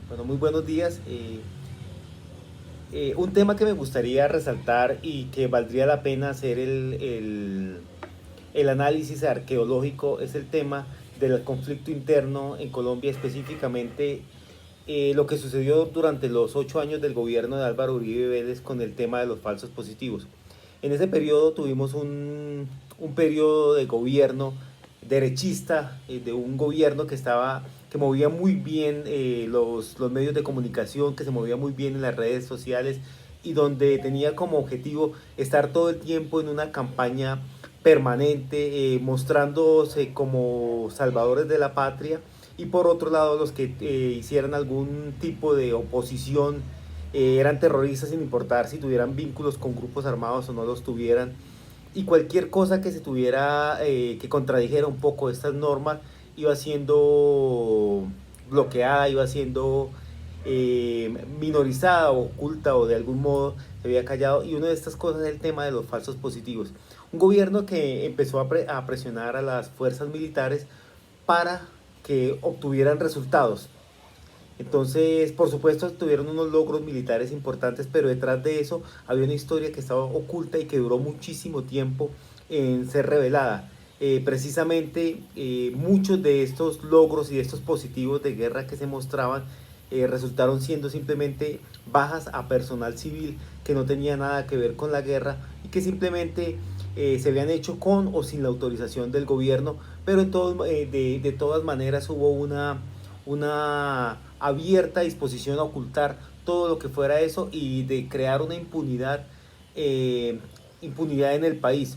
Bueno, muy buenos días. Un tema que me gustaría resaltar y que valdría la pena hacer el análisis arqueológico es el tema del conflicto interno en Colombia, específicamente lo que sucedió durante los 8 años del gobierno de Álvaro Uribe Vélez con el tema de los falsos positivos. En ese periodo tuvimos un periodo de gobierno derechista, de un gobierno que movía muy bien los medios de comunicación, que se movía muy bien en las redes sociales y donde tenía como objetivo estar todo el tiempo en una campaña permanente, mostrándose como salvadores de la patria, y por otro lado los que hicieran algún tipo de oposición eran terroristas sin importar si tuvieran vínculos con grupos armados o no los tuvieran, y cualquier cosa que se tuviera que contradijera un poco estas normas iba siendo bloqueada, iba siendo minorizada o oculta, o de algún modo se había callado. Y una de estas cosas es el tema de los falsos positivos. Un gobierno que empezó a presionar a las fuerzas militares para que obtuvieran resultados. Entonces, por supuesto, tuvieron unos logros militares importantes, pero detrás de eso había una historia que estaba oculta y que duró muchísimo tiempo en ser revelada. Precisamente muchos de estos logros y de estos positivos de guerra que se mostraban resultaron siendo simplemente bajas a personal civil que no tenía nada que ver con la guerra y que simplemente se habían hecho con o sin la autorización del gobierno, pero de todas maneras hubo una abierta disposición a ocultar todo lo que fuera eso y de crear una impunidad en el país.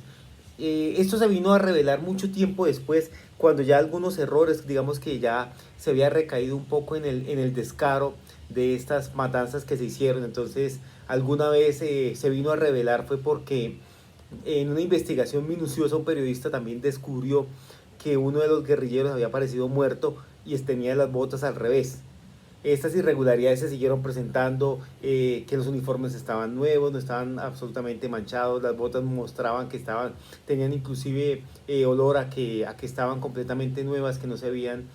Esto se vino a revelar mucho tiempo después, cuando ya algunos errores, digamos que ya se había recaído un poco en el descaro de estas matanzas que se hicieron. Entonces, alguna vez se vino a revelar fue porque en una investigación minuciosa un periodista también descubrió que uno de los guerrilleros había aparecido muerto y tenía las botas al revés. Estas irregularidades se siguieron presentando, que los uniformes estaban nuevos, no estaban absolutamente manchados, las botas mostraban que tenían inclusive olor a que estaban completamente nuevas, que no se habían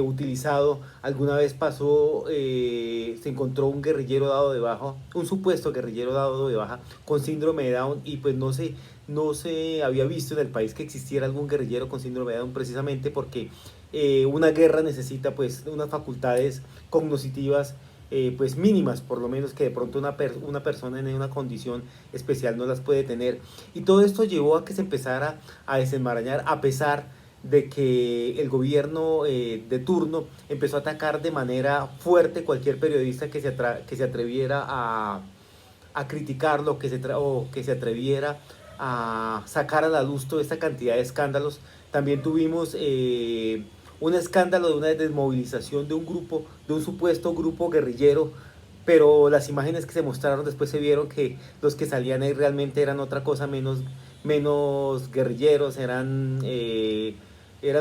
utilizado. Alguna vez se encontró un guerrillero dado de baja, un supuesto guerrillero dado de baja con síndrome de Down, y pues no se había visto en el país que existiera algún guerrillero con síndrome de Down, precisamente porque una guerra necesita pues unas facultades cognitivas pues mínimas, por lo menos, que de pronto una persona en una condición especial no las puede tener. Y todo esto llevó a que se empezara a desenmarañar, a pesar de que el gobierno de turno empezó a atacar de manera fuerte cualquier periodista que se atreviera a criticarlo, o que se atreviera a sacar a la luz toda esta cantidad de escándalos. También tuvimos un escándalo de una desmovilización de un grupo, de un supuesto grupo guerrillero, pero las imágenes que se mostraron después se vieron que los que salían ahí realmente eran otra cosa, menos guerrilleros, eran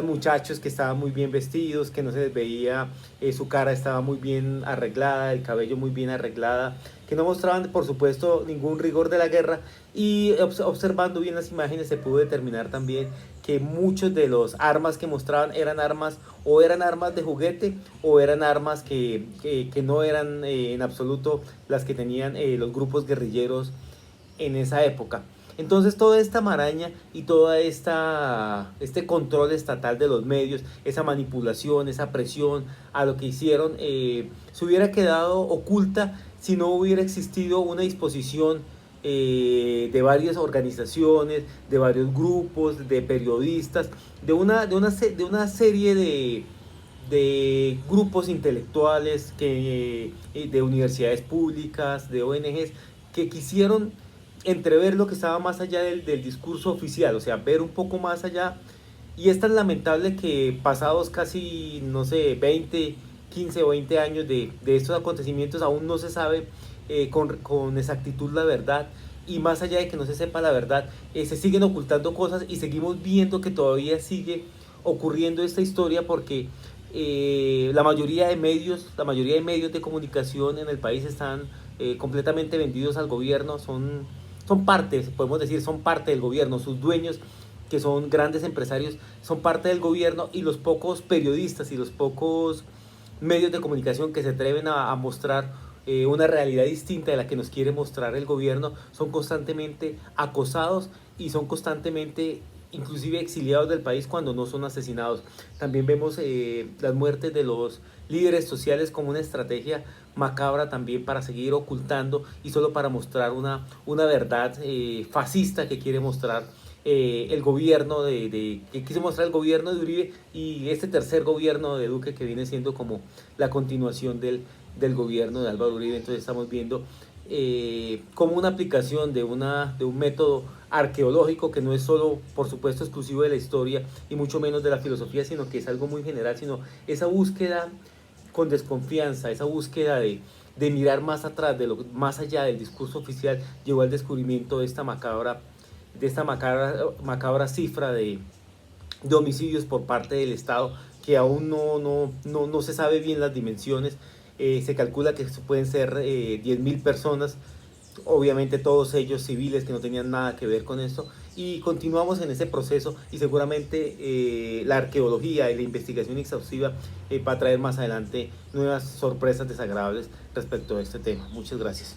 muchachos que estaban muy bien vestidos, que no se les veía, su cara estaba muy bien arreglada, el cabello muy bien arreglada, que no mostraban, por supuesto, ningún rigor de la guerra. Y observando bien las imágenes se pudo determinar también que muchos de los armas que mostraban eran armas de juguete, o eran armas que no eran en absoluto las que tenían los grupos guerrilleros en esa época. Entonces toda esta maraña y este control estatal de los medios, esa manipulación, esa presión a lo que hicieron, se hubiera quedado oculta si no hubiera existido una disposición de varias organizaciones, de varios grupos, de periodistas, de una serie de grupos intelectuales, de universidades públicas, de ONGs, que quisieron entrever lo que estaba más allá del discurso oficial, o sea, ver un poco más allá. Y es tan lamentable que pasados casi, no sé, 20, 15 o 20 años de estos acontecimientos, aún no se sabe con exactitud la verdad. Y más allá de que no se sepa la verdad, se siguen ocultando cosas y seguimos viendo que todavía sigue ocurriendo esta historia, porque la mayoría de medios de comunicación en el país están completamente vendidos al gobierno, son parte, podemos decir, son parte del gobierno. Sus dueños, que son grandes empresarios, son parte del gobierno, y los pocos periodistas y los pocos medios de comunicación que se atreven a mostrar una realidad distinta de la que nos quiere mostrar el gobierno, son constantemente acosados y son constantemente inclusive exiliados del país cuando no son asesinados. También vemos las muertes de los líderes sociales como una estrategia macabra también para seguir ocultando y solo para mostrar una verdad fascista que quiere mostrar el gobierno que quiso mostrar el gobierno de Uribe y este tercer gobierno de Duque que viene siendo como la continuación del gobierno de Álvaro Uribe. Entonces estamos viendo como una aplicación de un método arqueológico que no es solo, por supuesto, exclusivo de la historia y mucho menos de la filosofía, sino que es algo muy general, sino esa búsqueda con desconfianza, esa búsqueda de mirar más atrás, más allá del discurso oficial, llevó al descubrimiento de esta macabra cifra de homicidios por parte del Estado, que aún no se sabe bien las dimensiones. Se calcula que pueden ser 10.000 personas, obviamente todos ellos civiles que no tenían nada que ver con esto, y continuamos en ese proceso y seguramente la arqueología y la investigación exhaustiva va a traer más adelante nuevas sorpresas desagradables respecto a este tema. Muchas gracias.